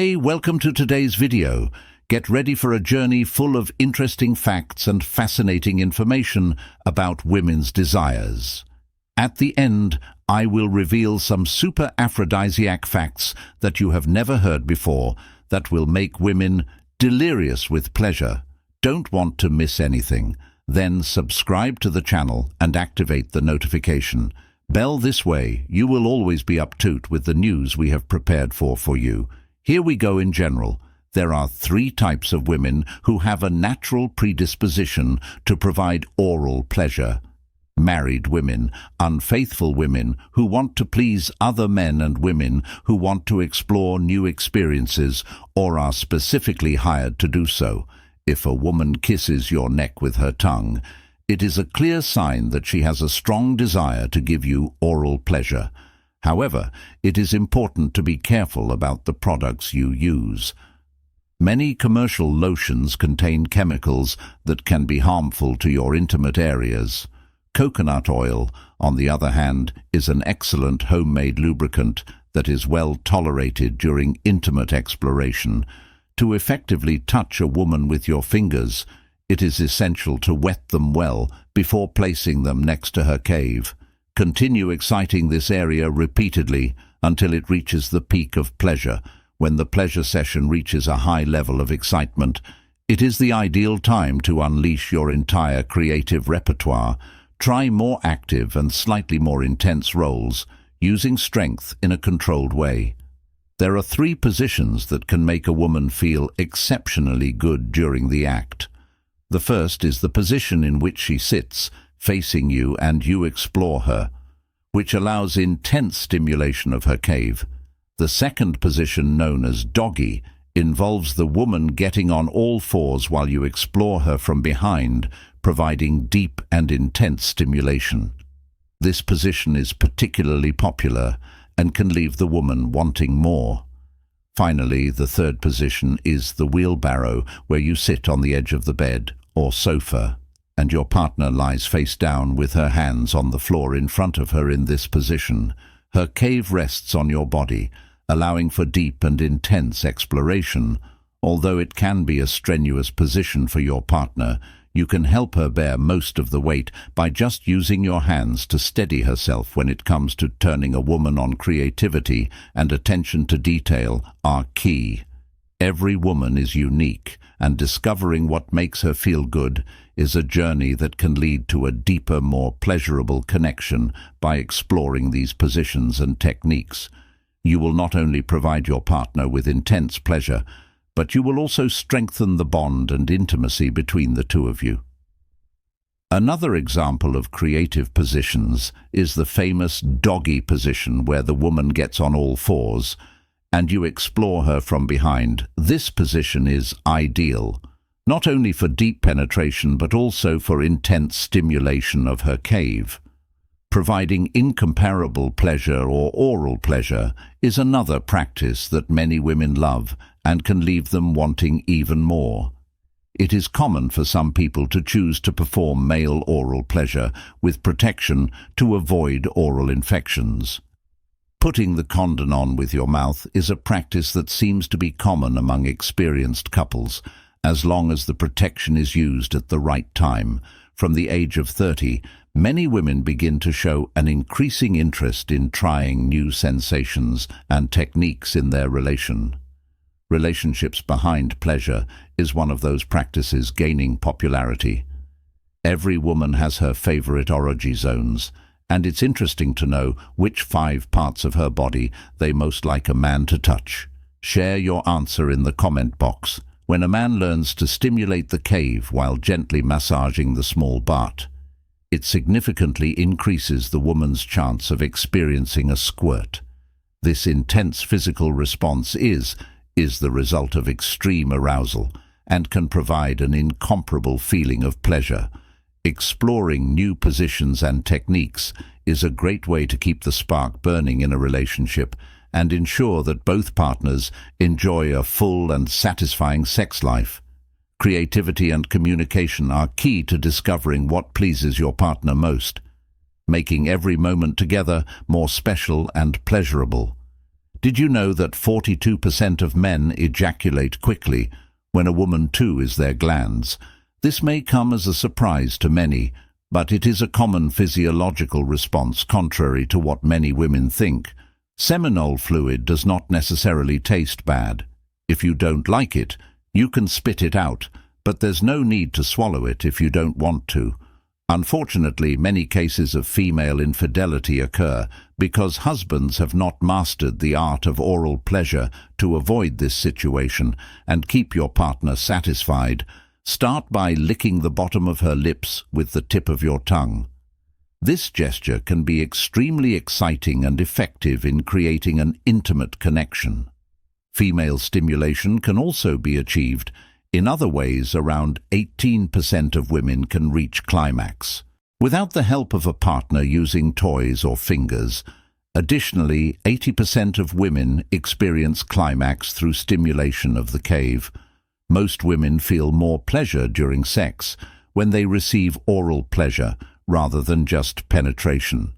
Hey, welcome to today's video. Get ready for a journey full of interesting facts and fascinating information about women's desires. At the end, I will reveal some super aphrodisiac facts that you have never heard before that will make women delirious with pleasure. Don't want to miss anything? Then subscribe to the channel and activate the notification bell. This way, you will always be up to date with the news we have prepared for you. Here we go. In general, there are three types of women who have a natural predisposition to provide oral pleasure. Married women, unfaithful women who want to please other men, and women who want to explore new experiences or are specifically hired to do so. If a woman kisses your neck with her tongue, it is a clear sign that she has a strong desire to give you oral pleasure. However, it is important to be careful about the products you use. Many commercial lotions contain chemicals that can be harmful to your intimate areas. Coconut oil, on the other hand, is an excellent homemade lubricant that is well tolerated during intimate exploration. To effectively touch a woman with your fingers, it is essential to wet them well before placing them next to her cave. Continue exciting this area repeatedly until it reaches the peak of pleasure. When the pleasure session reaches a high level of excitement, it is the ideal time to unleash your entire creative repertoire. Try more active and slightly more intense roles, using strength in a controlled way. There are three positions that can make a woman feel exceptionally good during the act. The first is the position in which she sits, facing you, and you explore her, which allows intense stimulation of her cave. The second position, known as doggy, involves the woman getting on all fours while you explore her from behind, providing deep and intense stimulation. This position is particularly popular and can leave the woman wanting more. Finally, the third position is the wheelbarrow, where you sit on the edge of the bed or sofa, and your partner lies face down with her hands on the floor in front of her. In this position, her cave rests on your body, allowing for deep and intense exploration. Although it can be a strenuous position for your partner, you can help her bear most of the weight by just using your hands to steady herself. When it comes to turning a woman on, creativity and attention to detail are key. Every woman is unique, and discovering what makes her feel good is a journey that can lead to a deeper, more pleasurable connection. By exploring these positions and techniques, you will not only provide your partner with intense pleasure, but you will also strengthen the bond and intimacy between the two of you. Another example of creative positions is the famous doggy position, where the woman gets on all fours and you explore her from behind. This position is ideal, not only for deep penetration but also for intense stimulation of her cave. Providing incomparable pleasure, or oral pleasure, is another practice that many women love and can leave them wanting even more. It is common for some people to choose to perform male oral pleasure with protection to avoid oral infections. Putting the condom on with your mouth is a practice that seems to be common among experienced couples, as long as the protection is used at the right time. From the age of 30, many women begin to show an increasing interest in trying new sensations and techniques in their relationships. Behind pleasure is one of those practices gaining popularity. Every woman has her favorite orgy zones, and it's interesting to know which 5 parts of her body they most like a man to touch. Share your answer in the comment box. When a man learns to stimulate the cave while gently massaging the small butt, it significantly increases the woman's chance of experiencing a squirt. This intense physical response is the result of extreme arousal and can provide an incomparable feeling of pleasure. Exploring new positions and techniques is a great way to keep the spark burning in a relationship and ensure that both partners enjoy a full and satisfying sex life. Creativity and communication are key to discovering what pleases your partner most, making every moment together more special and pleasurable. Did you know that 42% of men ejaculate quickly when a woman too is their glands? This may come as a surprise to many, but it is a common physiological response contrary to what many women think. Seminal fluid does not necessarily taste bad. If you don't like it, you can spit it out, but there's no need to swallow it if you don't want to. Unfortunately, many cases of female infidelity occur because husbands have not mastered the art of oral pleasure to avoid this situation and keep your partner satisfied. Start by licking the bottom of her lips with the tip of your tongue. This gesture can be extremely exciting and effective in creating an intimate connection. Female stimulation can also be achieved in other ways. Around 18% of women can reach climax without the help of a partner using toys or fingers. Additionally, 80% of women experience climax through stimulation of the cave. Most women feel more pleasure during sex when they receive oral pleasure rather than just penetration.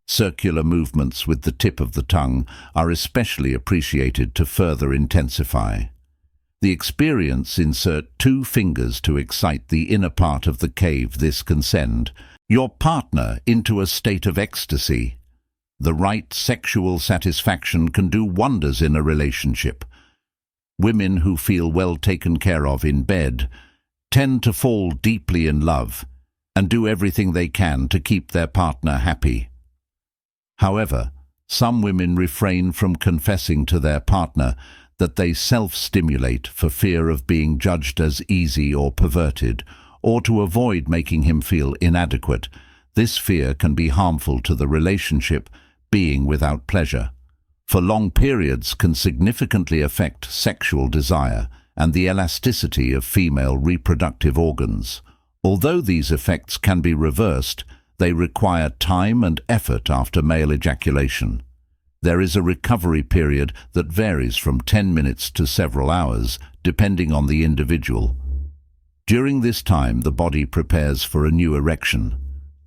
Circular movements with the tip of the tongue are especially appreciated to further intensify the experience. Insert 2 fingers to excite the inner part of the cave. This can send your partner into a state of ecstasy. The right sexual satisfaction can do wonders in a relationship. Women who feel well taken care of in bed tend to fall deeply in love and do everything they can to keep their partner happy. However, some women refrain from confessing to their partner that they self-stimulate for fear of being judged as easy or perverted, or to avoid making him feel inadequate. This fear can be harmful to the relationship. Being without pleasure for long periods can significantly affect sexual desire and the elasticity of female reproductive organs. Although these effects can be reversed, they require time and effort after male ejaculation. There is a recovery period that varies from 10 minutes to several hours, depending on the individual. During this time, the body prepares for a new erection.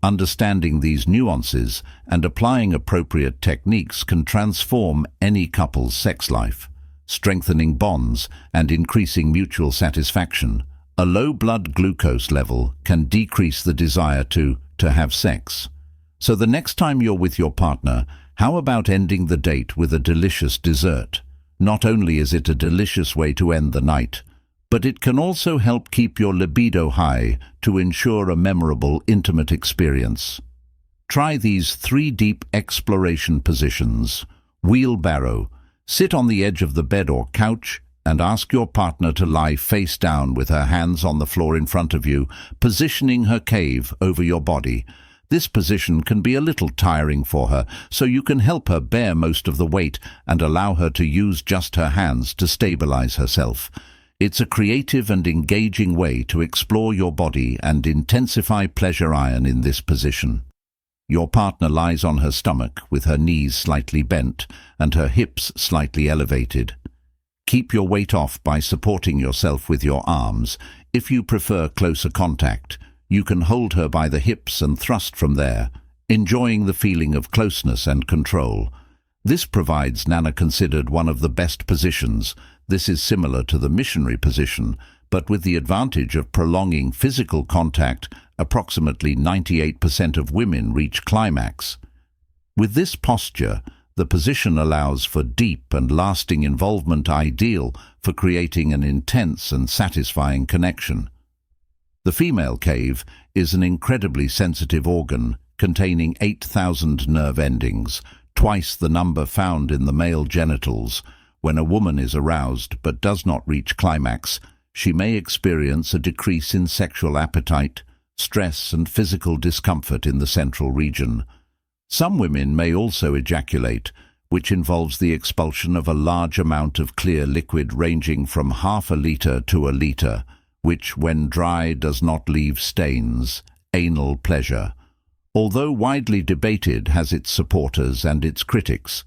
Understanding these nuances and applying appropriate techniques can transform any couple's sex life, strengthening bonds and increasing mutual satisfaction. A low blood glucose level can decrease the desire to have sex. So the next time you're with your partner, how about ending the date with a delicious dessert? Not only is it a delicious way to end the night, but it can also help keep your libido high to ensure a memorable, intimate experience. Try these 3 deep exploration positions. Wheelbarrow. Sit on the edge of the bed or couch and ask your partner to lie face down with her hands on the floor in front of you, positioning her cave over your body. This position can be a little tiring for her, so you can help her bear most of the weight and allow her to use just her hands to stabilize herself. It's a creative and engaging way to explore your body and intensify pleasure iron in this position. Your partner lies on her stomach with her knees slightly bent and her hips slightly elevated. Keep your weight off by supporting yourself with your arms. If you prefer closer contact, you can hold her by the hips and thrust from there, enjoying the feeling of closeness and control. This provides Nana considered one of the best positions. This is similar to the missionary position, but with the advantage of prolonging physical contact. Approximately 98% of women reach climax. With this posture, the position allows for deep and lasting involvement, ideal for creating an intense and satisfying connection. The female cave is an incredibly sensitive organ containing 8,000 nerve endings, twice the number found in the male genitals. When a woman is aroused but does not reach climax, she may experience a decrease in sexual appetite, stress and physical discomfort in the central region. Some women may also ejaculate, which involves the expulsion of a large amount of clear liquid ranging from half a liter to a liter, which, when dry, does not leave stains. Anal pleasure, although widely debated, has its supporters and its critics.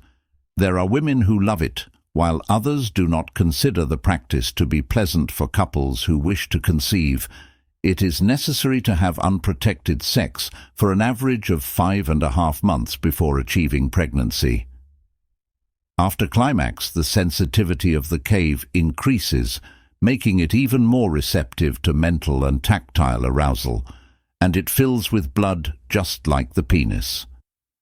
There are women who love it, while others do not consider the practice to be pleasant for couples who wish to conceive. It is necessary to have unprotected sex for an average of 5.5 months before achieving pregnancy. After climax, the sensitivity of the cave increases, making it even more receptive to mental and tactile arousal, and it fills with blood just like the penis.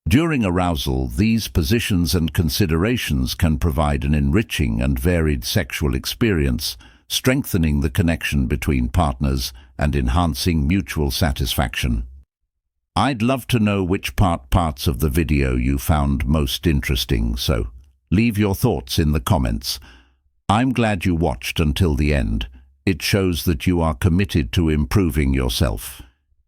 During arousal, these positions and considerations can provide an enriching and varied sexual experience, strengthening the connection between partners and enhancing mutual satisfaction. I'd love to know which parts of the video you found most interesting, so leave your thoughts in the comments. I'm glad you watched until the end. It shows that you are committed to improving yourself.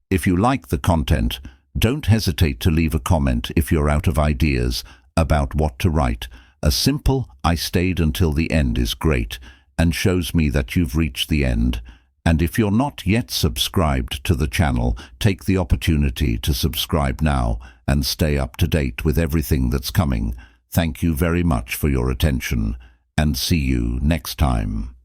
If you like the content, don't hesitate to leave a comment if you're out of ideas about what to write. A simple "I stayed until the end" is great and shows me that you've reached the end. And if you're not yet subscribed to the channel, take the opportunity to subscribe now and stay up to date with everything that's coming. Thank you very much for your attention, and see you next time.